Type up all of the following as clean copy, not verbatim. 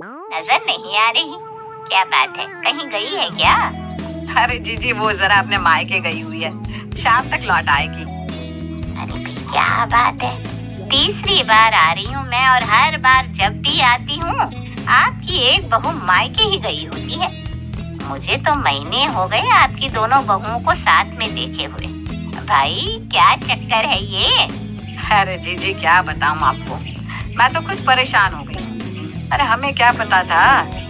नजर नहीं आ रही। क्या बात है, कहीं गई है क्या? अरे जीजी वो जरा अपने मायके गई हुई है, शाम तक लौट आएगी। अरे भाई क्या बात है, तीसरी बार आ रही हूँ मैं और हर बार जब भी आती हूँ आपकी एक बहू मायके ही गई होती है। मुझे तो महीने हो गए आपकी दोनों बहुओं को साथ में देखे हुए। भाई क्या चक्कर है ये? अरे जीजी क्या बताऊँ आपको, मैं तो खुद परेशान हो गई। अरे हमें क्या पता था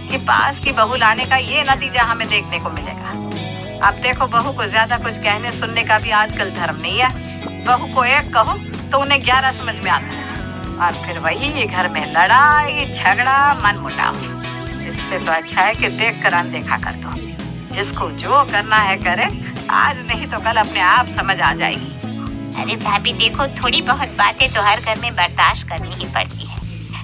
कि पास की बहू लाने का ये नतीजा हमें देखने को मिलेगा। अब देखो बहू को ज्यादा कुछ कहने सुनने का भी आजकल धर्म नहीं है। बहू को एक कहो तो उन्हें 11 समझ में आता है, और फिर वही घर में लड़ाई झगड़ा मन मुटाव। इससे तो अच्छा है कि देख कर अनदेखा कर दो। जिसको जो करना है करे, आज नहीं तो कल अपने आप समझ आ जाएगी। अरे भाभी देखो, थोड़ी बहुत बातें तो हर घर में बर्दाश्त करनी ही पड़ती है,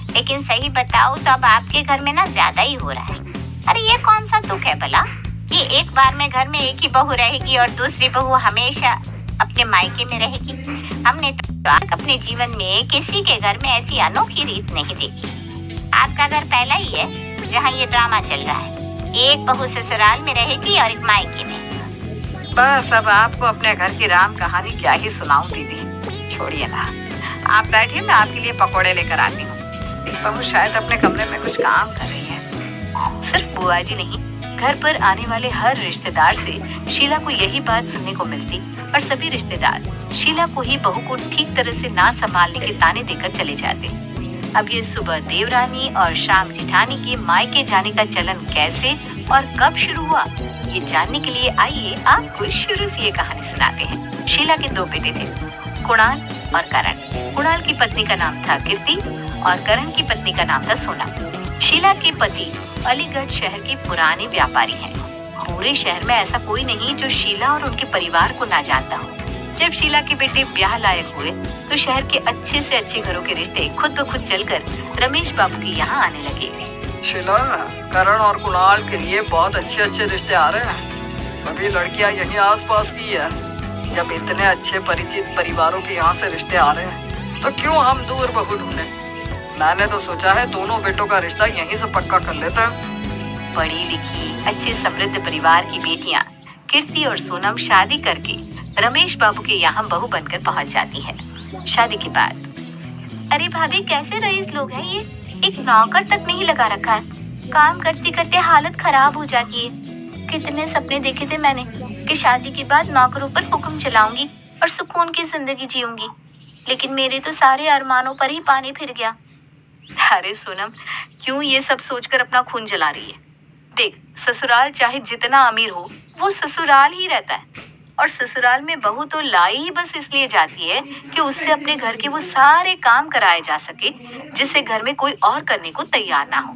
लेकिन सही बताओ तो अब आपके घर में ना ज्यादा ही हो रहा है। अरे ये कौन सा दुख है भला कि एक बार में घर में एक ही बहू रहेगी और दूसरी बहू हमेशा अपने मायके में रहेगी। हमने तो अपने जीवन में किसी के घर में ऐसी अनोखी रीत नहीं देखी। आपका घर पहला ही है जहाँ ये ड्रामा चल रहा है, एक बहू ससुराल में रहेगी और एक मायके में। बस अब आपको अपने घर की राम कहानी क्या ही सुनाऊं दीदी, छोड़िए ना। आप बैठिए, मैं आपके लिए पकौड़े लेकर आती हूँ। बहू शायद अपने कमरे में कुछ काम कर रही है। सिर्फ बुआ जी नहीं, घर पर आने वाले हर रिश्तेदार से शीला को यही बात सुनने को मिलती और सभी रिश्तेदार शीला को ही बहू को ठीक तरह से ना संभालने के ताने देकर चले जाते। अब ये सुबह देवरानी और शाम जिठानी के मायके जाने का चलन कैसे और कब शुरू हुआ, ये जानने के लिए आइए आपको शुरू से ये कहानी सुनाते हैं। शीला के 2 बेटे थे, कुणाल और करण। कुणाल की पत्नी का नाम था कीर्ति और करण की पत्नी का नाम था सोना। शीला के पति अलीगढ़ शहर के पुराने व्यापारी हैं। पूरे शहर में ऐसा कोई नहीं जो शीला और उनके परिवार को ना जानता हो। जब शीला के बेटे ब्याह लायक हुए तो शहर के अच्छे से अच्छे घरों के रिश्ते खुद ब खुद चलकर रमेश बाबू के यहाँ आने लगे। शीला, करण और कुणाल के लिए बहुत अच्छे अच्छे रिश्ते आ रहे हैं। सभी लड़कियां यहीं आसपास की है। जब इतने अच्छे परिचित परिवारों के यहाँ से रिश्ते आ रहे हैं तो क्यों हम दूर बहू ढूंढे। मैंने तो सोचा है दोनों बेटों का रिश्ता यहीं से पक्का कर लेते हैं। पढ़ी लिखी अच्छे समृद्ध परिवार की बेटियां कीर्ति और सोनम शादी करके रमेश बाबू के यहाँ बहू बनकर पहुँच जाती है। शादी के बाद अरे भाभी कैसे रईस लोग हैं ये, एक नौकर तक नहीं लगा रखा है। काम करते करते हालत खराब हो जाती है। कितने सपने देखे थे मैंने कि शादी के बाद नौकरों पर हुक्म चलाऊंगी और सुकून की जिंदगी जीऊंगी, लेकिन मेरे तो सारे अरमानों पर ही पानी फिर गया। अरे सोनम, क्यों ये सब सोचकर अपना खून जला रही है? देख, ससुराल चाहे जितना अमीर हो वो ससुराल ही रहता है, और ससुराल में बहू तो लाई ही बस इसलिए जाती है कि उससे अपने घर के वो सारे काम कराए जा सके जिससे घर में कोई और करने को तैयार ना हो,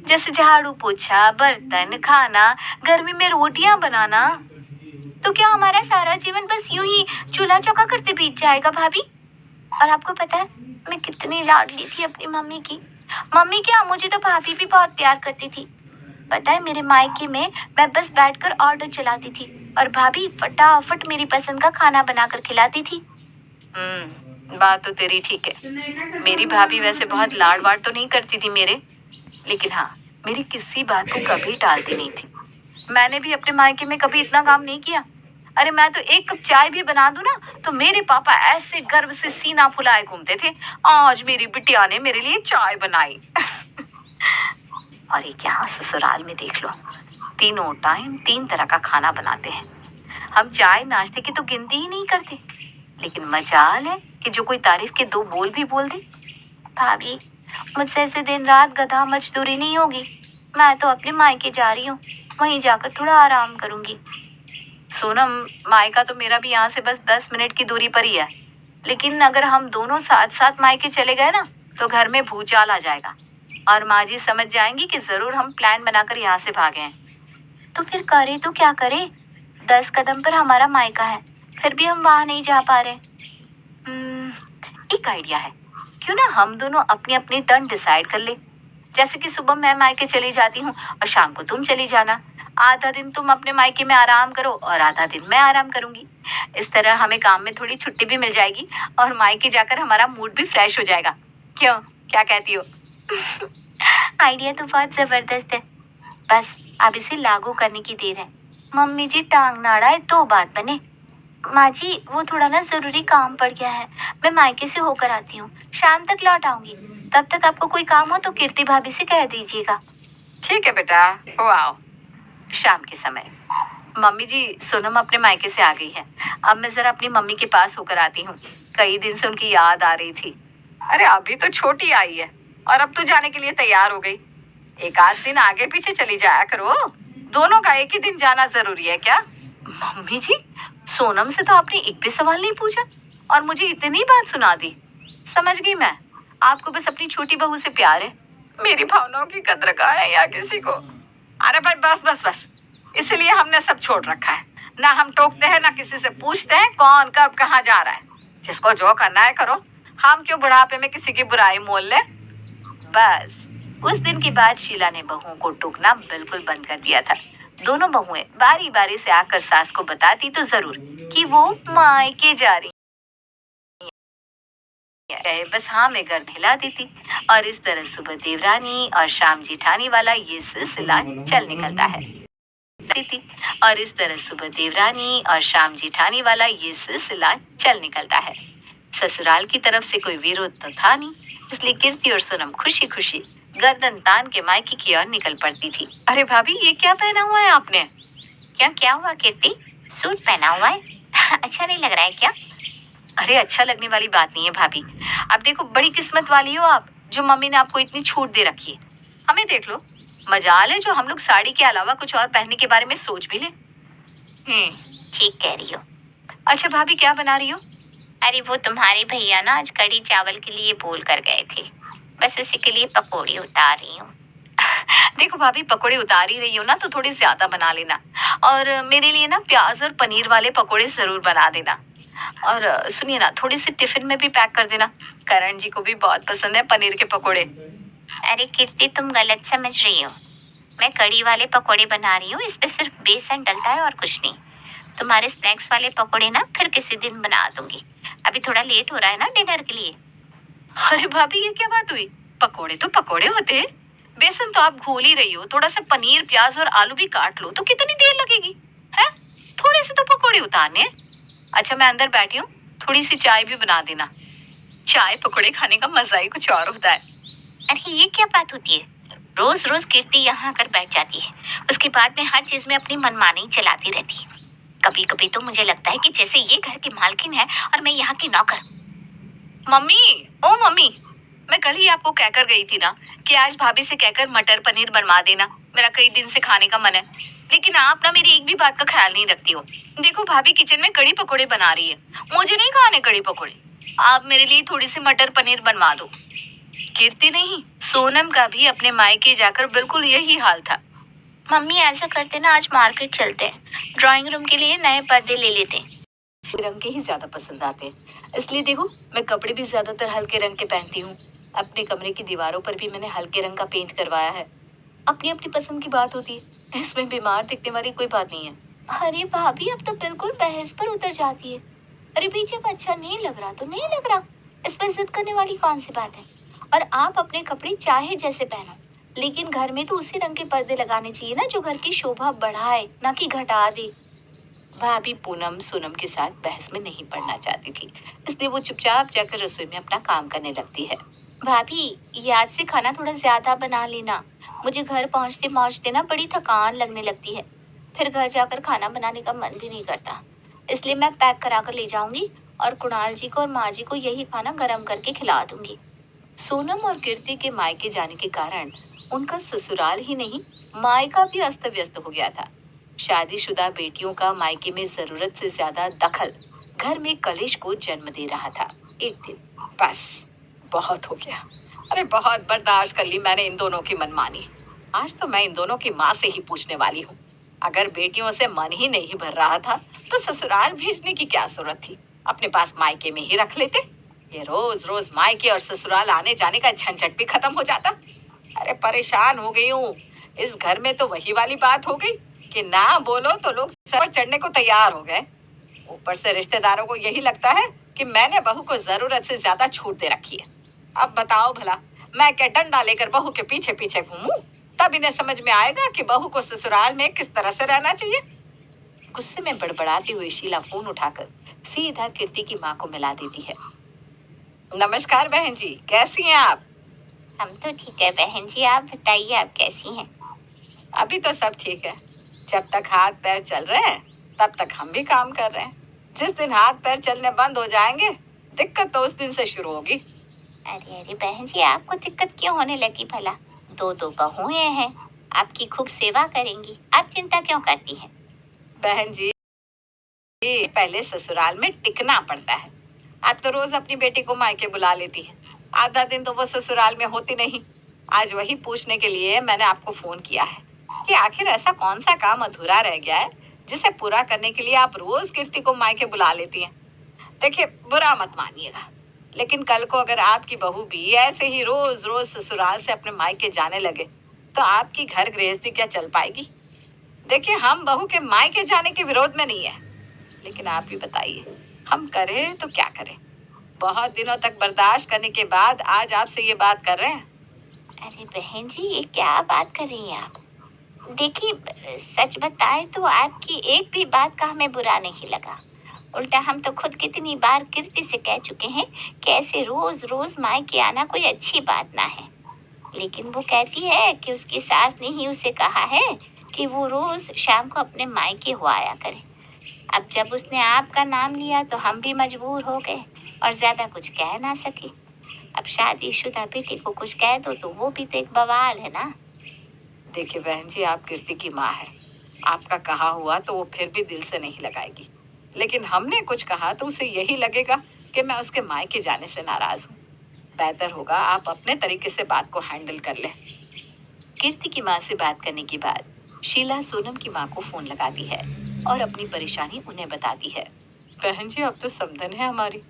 जैसे झाड़ू पोछा, बर्तन, खाना, गर्मी में रोटियां बनाना। तो क्या हमारा सारा जीवन बस यूं ही चूल्हा चौका करते बीत जाएगा भाभी? और आपको पता है मैं कितनी लाडली थी अपनी मम्मी की। मम्मी क्या, मुझे तो भाभी भी बहुत प्यार करती थी। पता है मेरे मायके में मैं बस बैठकर ऑर्डर चलाती थी और भाभी फटाफट मेरी पसंद का खाना बनाकर खिलाती थी। बात तो तेरी ठीक है। मेरी भाभी वैसे बहुत लाड वाड तो नहीं करती थी मेरे, लेकिन हाँ, मेरी किसी बात को कभी टालती नहीं थी। मैंने भी अपने मायके में कभी इतना काम नहीं किया। अरे मैं तो 1 कप चाय भी बना दूं ना तो मेरे पापा ऐसे गर्व से सीना फुलाए घूमते थे, आज मेरी बिटिया ने मेरे लिए चाय बनाई। और ये क्या, ससुराल में देख लो, तीनों टाइम 3 तरह का खाना बनाते हैं। हम चाय नाश्ते की तो गिनती ही नहीं करते, लेकिन मजाल है कि जो कोई तारीफ के 2 बोल भी बोल दे। भाभी मुझसे ऐसे दिन रात गधा मजदूरी नहीं होगी। मैं तो अपने मायके जा रही हूँ, वहीं जाकर थोड़ा आराम करूंगी। सोनम, मायका तो मेरा भी यहाँ से बस 10 मिनट की दूरी पर ही है, लेकिन अगर हम दोनों साथ साथ मायके चले गए ना तो घर में भूचाल आ जाएगा और माँ जी समझ जाएंगी कि जरूर हम प्लान बनाकर यहाँ से भागे हैं। तो फिर करे तो क्या करे, 10 कदम पर हमारा मायका है, फिर भी हम वहाँ नहीं जा पा रहे। एक आइडिया है, क्यों ना हम दोनों अपनी अपनी टर्न डिसाइड कर ले। जैसे कि सुबह मैं मायके चली जाती हूँ और शाम को तुम चली जाना। आधा दिन तुम अपने मायके में आराम करो और आधा दिन मैं आराम करूंगी। इस तरह हमें काम में थोड़ी छुट्टी भी मिल जाएगी और मायके जाकर हमारा मूड भी फ्रेश हो जाएगा। क्यों, क्या कहती हो? आइडिया तो बहुत जबरदस्त है, बस अब इसे लागू करने की देर है। मम्मी जी टांग ना अड़ाए तो बात बने। माँ जी वो थोड़ा ना जरूरी काम पड़ गया है, मैं मायके से होकर आती हूँ, शाम तक लौट आऊंगी। तब तक आपको कोई काम हो तो कीर्ति भाभी से कह दीजिएगा। ठीक है बेटा, हो आओ। शाम के समय मम्मी जी सोनम अपने मायके से आ गई है। अब मैं जरा अपनी मम्मी के पास होकर आती हूँ, कई दिन से उनकी याद आ रही थी। अरे अभी तो छोटी आई है और अब तो जाने के लिए तैयार हो गई। एक आध दिन आगे पीछे चली जाया करो, दोनों का एक ही दिन जाना जरूरी है क्या? मम्मी जी सोनम से तो आपने एक भी सवाल नहीं पूछा और मुझे इतनी बात सुना दी। समझ गई मैं, आपको बस अपनी छोटी बहू से प्यार है, मेरी भावनाओं की कदर का है या किसी को। अरे भाई बस बस बस, इसलिए हमने सब छोड़ रखा है, ना हम टोकते हैं ना किसी से पूछते हैं कौन कब कहाँ जा रहा है। जिसको जो करना है करो, हम क्यों बुढ़ापे में किसी की बुराई मोल ले। बस उस दिन के बाद शीला ने बहुओं को टोकना बिल्कुल बंद कर दिया था। दोनों बहुएं बारी बारी से आकर सास को बताती तो जरूर कि वो मायके जा रही है, बस हाँ में गर्द हिला देती। और इस तरह सुबह देवरानी और शाम जेठानी वाला ये सिलसिला चल निकलता है। और इस तरह सुबह देवरानी और शाम जेठानी वाला ये सिलसिला चल निकलता है। ससुराल की तरफ से कोई विरोध तो था नहीं, इसलिए कीर्ति और सोनम खुशी खुशी गर्दन तान के मायके की ओर निकल पड़ती थी। अरे भाभी ये क्या पहना हुआ है आपने? क्या हुआ कीर्ति, सूट पहना हुआ है? अच्छा नहीं लग रहा है क्या? अरे अच्छा लगने वाली बात नहीं है भाभी। अब देखो बड़ी किस्मत वाली हो आप, जो मम्मी ने आपको इतनी छूट दे रखी है। हमें देख लो, मजाल है जो हम लोग साड़ी के अलावा कुछ और पहनने के बारे में सोच भी लें। ठीक कह रही हो। अच्छा भाभी क्या बना रही हो? अरे वो तुम्हारे भैया ना आज कड़ी चावल के लिए बोल कर गए थे, बस उसी के लिए पकौड़ी उतार रही हूँ। देखो भाभी पकोड़े उतार ही रही हो ना तो थोड़ी ज्यादा बना लेना, और मेरे लिए ना प्याज और पनीर वाले पकोड़े जरूर बना देना। और सुनिए ना, थोड़ी सी टिफिन में भी पैक कर देना, करण जी को भी बहुत पसंद है पनीर के पकोड़े। अरे कीर्ति तुम गलत समझ रही हो, मैं कड़ी वाले पकोड़े बना रही हूँ, इस पे सिर्फ बेसन डलता है और कुछ नहीं। तुम्हारे स्नैक्स वाले पकोड़े ना फिर किसी दिन बना दूंगी, अभी थोड़ा लेट हो रहा है ना डिनर के लिए। अरे भाभी ये क्या बात हुई, पकोड़े तो पकोड़े होते हैं, बेसन तो आप घोल ही रही हो, थोड़ा सा पनीर प्याज और आलू भी काट लो तो कितनी देर लगेगी है? थोड़े से तो पकोड़े उतारने। अच्छा मैं अंदर बैठी हूँ, थोड़ी सी चाय भी बना देना, चाय पकोड़े खाने का मजा ही कुछ और होता है। अरे ये क्या बात होती है, रोज रोज कीर्ति यहाँ आकर बैठ जाती है, उसके बाद में हर चीज में अपनी मनमानी चलाती रहती है। कभी कभी तो मुझे लगता है कि जैसे ये घर की मालकिन है और मैं यहाँ की नौकर। मम्मी, ओ मम्मी, मैं कल ही आपको कहकर गई थी ना कि आज भाभी से कहकर मटर पनीर बनवा देना, मेरा कई दिन से खाने का मन है, लेकिन आप ना मेरी एक भी बात का ख्याल नहीं रखती हो। देखो भाभी किचन में कड़ी पकोड़े बना रही है, मुझे नहीं खाने कड़ी पकोड़े, आप मेरे लिए थोड़ी सी मटर पनीर बनवा दो। कीर्ति नहीं, सोनम का भी अपने मायके जाकर बिल्कुल यही हाल था। मम्मी ऐसा करते ना, आज मार्केट चलते हैं, ड्राइंग रूम के लिए नए पर्दे ले लेते हैं। रंग के ही ज्यादा पसंद आते हैं, इसलिए देखो मैं कपड़े भी ज्यादातर हल्के रंग के पहनती हूँ। अपने कमरे की दीवारों पर भी मैंने हल्के रंग का पेंट करवाया है। अपनी अपनी पसंद की बात होती है, इसमें बीमार दिखने वाली कोई बात नहीं है। अरे भाभी अब तो बिल्कुल बहस पर उतर जाती है। अरे भाई जब अच्छा नहीं लग रहा तो नहीं लग रहा, इसमें जिद करने वाली कौन सी बात है। और आप अपने कपड़े चाहे जैसे पहनो, लेकिन घर में तो उसी रंग के पर्दे लगाने चाहिए ना जो घर की शोभा बढ़ाए, ना कि घटा दे। भाभी पूनम सोनम के साथ बहस में नहीं पड़ना चाहती थी, इसलिए वो चुपचाप जाकर रसोई में अपना काम करने लगती है। भाभी याद से खाना थोड़ा ज्यादा बना लेना, मुझे घर पहुंचते पहुंचते ना बड़ी थकान लगने लगती है, फिर घर जाकर खाना बनाने का मन भी नहीं करता, इसलिए मैं पैक करा कर ले जाऊंगी और कुणाल जी को और माँ जी को यही खाना गर्म करके खिला दूंगी। सोनम और कीर्ति के मायके जाने के कारण उनका ससुराल ही नहीं मायका भी अस्त व्यस्त हो गया था। शादीशुदा बेटियों का मायके में जरूरत से ज्यादा दखल घर में कलेश को जन्म दे रहा था। एक दिन बस बहुत हो गया, अरे बहुत बर्दाश्त कर ली मैंने इन दोनों की मनमानी। आज तो मैं इन दोनों की माँ से ही पूछने वाली हूँ, अगर बेटियों से मन ही नहीं भर रहा था तो ससुराल भेजने की क्या जरूरत थी, अपने पास मायके में ही रख लेते। ये रोज रोज मायके और ससुराल आने जाने का झंझट भी खत्म हो जाता। अरे परेशान हो गई हूँ, इस घर में तो वही वाली बात हो गई कि ना बोलो तो लोग सर पर चढ़ने को तैयार हो गए। ऊपर से रिश्तेदारों को यही लगता है कि मैंने बहू को जरूरत से ज्यादा छूट दे रखी है। अब बताओ भला मैं क्या डंडा लेकर बहू के पीछे पीछे घूमूं? तब इन्हें समझ में आएगा कि बहू को ससुराल में किस तरह से रहना चाहिए। गुस्से में बड़बड़ाती हुई शीला फोन उठाकर सीधा कीर्ति की माँ को मिला देती है। नमस्कार बहन जी, कैसी हैं आप? हम तो ठीक है बहन जी, आप बताइए आप कैसी हैं? अभी तो सब ठीक है। जब तक हाथ पैर चल रहे हैं तब तक हम भी काम कर रहे हैं। जिस दिन हाथ पैर चलने बंद हो जाएंगे दिक्कत तो उस दिन से शुरू होगी। अरे अरे बहन जी, आपको दिक्कत क्यों होने लगी भला? दो बहुएं हैं, आपकी खूब सेवा करेंगी, आप चिंता क्यों करती हैं? बहन जी, पहले ससुराल में टिकना पड़ता है। आप तो रोज अपनी बेटी को मायके बुला लेती हैं, आधा दिन तो वो ससुराल में होती नहीं। आज वही पूछने के लिए मैंने आपको फोन किया है कि आखिर ऐसा कौन सा काम अधूरा रह गया है जिसे पूरा करने के लिए आप रोज कीर्ति को मायके बुला लेती हैं। देखिए, बुरा मत मानिएगा, लेकिन कल को अगर आपकी बहू भी ऐसे ही रोज रोज ससुराल से अपने मायके जाने लगे तो आपकी घर गृहस्थी क्या चल पाएगी? देखिए, हम बहू के मायके जाने के विरोध में नहीं है, लेकिन आप भी बताइए हम करें तो क्या करें? बहुत दिनों तक बर्दाश्त करने के बाद आज आपसे ये बात कर रहे हैं। अरे बहन जी, ये क्या बात कर रही हैं आप? देखिए, सच बताए तो आपकी एक भी बात का हमें बुरा नहीं लगा। उल्टा हम तो खुद कितनी बार कीर्ति से कह चुके हैं कि ऐसे रोज रोज मायके आना कोई अच्छी बात ना है, लेकिन वो कहती है कि उसकी सास ने ही उसे कहा है कि वो रोज शाम को अपने मायके हो आया करे। अब जब उसने आपका नाम लिया तो हम भी मजबूर हो गए और ज्यादा कुछ कह ना सके। अब शादीशुदा बेटी को कुछ कह दो तो वो भी तो एक बवाल है ना। देखिए बहन जी, आप कीर्ति की माँ है, आपका कहा हुआ तो वो फिर भी दिल से नहीं लगाएगी, लेकिन हमने कुछ कहा तो उसे यही लगेगा कि मैं उसके मायके जाने से नाराज हूँ। बेहतर होगा आप अपने तरीके से बात को हैंडल कर लें। कीर्ति की माँ से बात करने के बाद शीला सोनम की माँ को फोन लगाती है और अपनी परेशानी उन्हें बताती है। बहन जी, अब तो समधन है हमारी,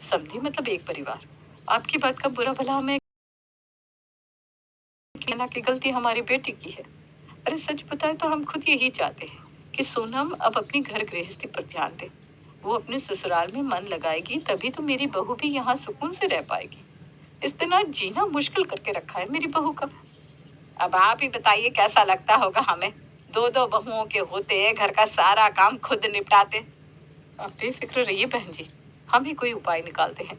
समधी मतलब एक परिवार। आपकी बात का बुरा भला हमें कहना कि गलती हमारी बेटी की है। अरे सच बताए तो हम खुद यही चाहते हैं कि सोनम अब अपनी घर गृहस्थी पर ध्यान दे। वो अपने ससुराल में मन लगाएगी तभी तो मेरी बहू भी यहाँ सुकून से रह पाएगी। इस दिन आज जीना मुश्किल करके रखा है मेरी बहू का। अब आप ही बताइए कैसा लगता होगा हमें, दो बहुओं के होते घर का सारा काम खुद निपटाते। अब बेफिक्र रहिए बहन जी, हम ही कोई उपाय निकालते हैं।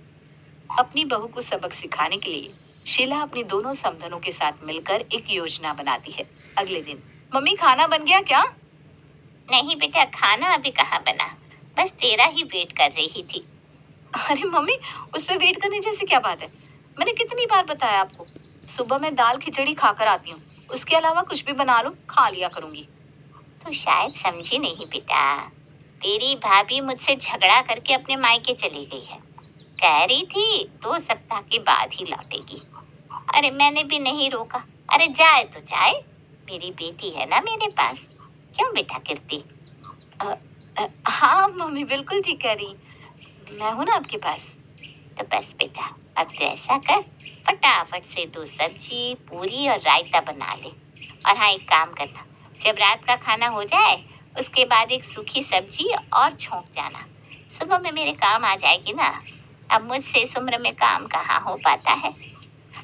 अपनी बहू को सबक सिखाने के लिए शीला अपनी दोनों समधनों के साथ मिलकर एक योजना बनाती है। अगले दिन, मम्मी खाना बन गया क्या? नहीं बेटा, खाना अभी कहाँ बना, बस तेरा ही वेट कर रही थी। अरे मम्मी, उसमें वेट करने जैसी क्या बात है? मैंने कितनी बार बताया आपको, सुबह मैं दाल खिचड़ी खाकर आती हूँ, उसके अलावा कुछ भी बना लो खा लिया करूंगी। तो शायद समझी नहीं बेटा, तेरी भाभी मुझसे झगड़ा करके अपने मायके चली गई है। कह रही थी 2 सप्ताह के बाद ही लौटेगी। अरे मैंने भी नहीं रोका। अरे जाए तो जाए, मेरी बेटी है ना मेरे पास। क्यों बेटा कीर्ति? हाँ मम्मी, बिल्कुल ठीक कह रही, मैं हूँ ना आपके पास। तो बस बेटा, अब तो ऐसा कर, फटाफट से 2 सब्जी, पूरी और रायता बना ले। और हाँ, एक काम करना, जब रात का खाना हो जाए उसके बाद एक सूखी सब्जी और छोंक जाना। सुबह में मेरे काम आ जाएगी ना। अब मुझसे इस उम्र में काम कहाँ हो पाता है।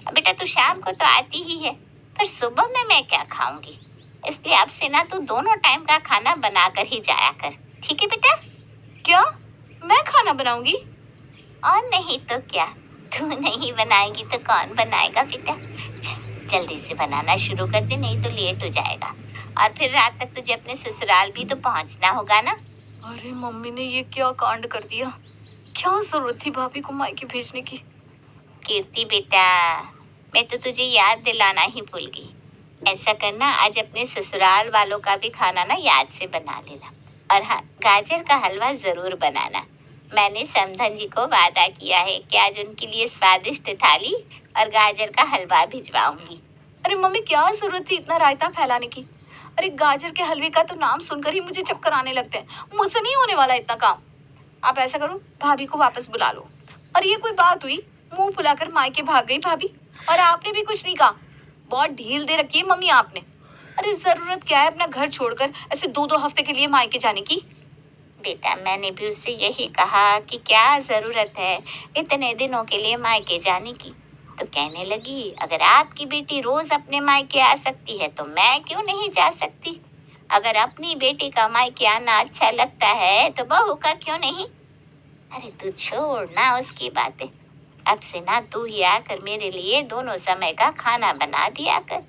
अब बेटा तू शाम को तो आती ही है, पर सुबह में मैं क्या खाऊंगी, इसलिए अब से ना तू दोनों टाइम का खाना बना कर ही जाया कर, ठीक है बेटा? क्या मैं खाना बनाऊंगी? और नहीं तो क्या, तू नहीं बनाएगी तो कौन बनाएगा बेटा? चल जल्दी से बनाना शुरू कर दे, नहीं तो लेट हो जाएगा और फिर रात तक तुझे अपने ससुराल भी तो पहुंचना होगा ना। अरे मम्मी ने ये क्या कांड कर दिया, क्या जरूरत थी भाभी को मायके भेजने की? कीर्ति बेटा, मैं तो तुझे याद दिलाना ही भूल गई। ऐसा करना, आज अपने ससुराल वालों का भी खाना ना याद से बना लेना। और हाँ, गाजर का हलवा जरूर बनाना। मैंने समधन जी को वादा किया है कि आज उनके लिए स्वादिष्ट थाली और गाजर का हलवा भिजवाऊंगी। अरे मम्मी, क्या जरूरत थी इतना रायता फैलाने की? अरे गाजर के हलवे का तो नाम सुनकर ही मुझे चक्कर आने लगते हैं, मुझसे नहीं होने वाला इतना काम। आप ऐसा करो, भाभी को वापस बुला लो। और ये कोई बात हुई, मुंह फुलाकर मायके भाग गई भाभी, और आपने भी कुछ नहीं कहा। बहुत ढील दे रखी है मम्मी आपने। अरे जरूरत क्या है अपना घर छोड़कर ऐसे 2-2 हफ्ते के लिए मायके जाने की? बेटा, मैंने भी उससे यही कहा कि क्या जरूरत है इतने दिनों के लिए मायके जाने की। तो कहने लगी, अगर आपकी बेटी रोज अपने मायके आ सकती है तो मैं क्यों नहीं जा सकती? अगर अपनी बेटी का मायके आना अच्छा लगता है तो बहू का क्यों नहीं? अरे तू छोड़ ना उसकी बातें। अब से ना तू ही आकर मेरे लिए दोनों समय का खाना बना दिया कर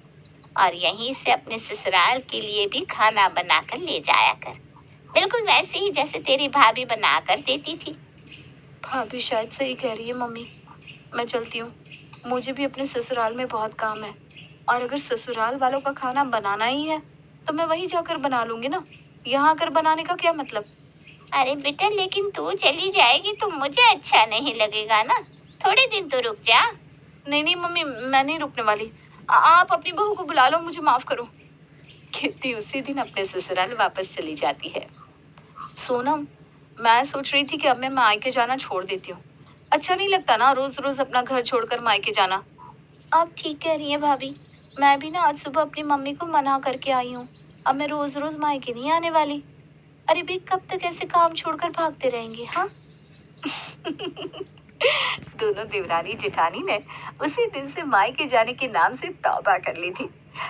और यहीं से अपने ससुराल के लिए भी खाना बनाकर ले जाया कर, बिल्कुल वैसे ही जैसे तेरी भाभी बना कर देती थी। भाभी शायद सही कह रही है मम्मी, मैं चलती हूँ। मुझे भी अपने ससुराल में बहुत काम है और अगर ससुराल वालों का खाना बनाना ही है तो मैं वहीं जाकर बना लूँगी ना, यहाँ आकर बनाने का क्या मतलब? अरे बेटा, लेकिन तू चली जाएगी तो मुझे अच्छा नहीं लगेगा ना, थोड़े दिन तो रुक जा। नहीं नहीं मम्मी, मैं नहीं रुकने वाली। आप अपनी बहू को बुला लो, मुझे माफ़ करो। कीर्ति उसी दिन अपने ससुराल वापस चली जाती है। सोनम, मैं सोच रही थी कि अब मैं मायके जाना छोड़ देती हूँ। अच्छा नहीं लगता ना रोज़ रोज़ अपना घर छोड़कर मायके जाना। आप ठीक कह रही हैं भाभी, मैं भी ना आज सुबह अपनी मम्मी को मना करके आई हूँ। अब मैं रोज़ रोज़ मायके नहीं आने वाली। अरे भाई, कब तक ऐसे काम छोड़कर भागते रहेंगे? हाँ। दोनों देवरानी जेठानी ने उसी दिन से मायके जाने के नाम से तौबा कर ली थी।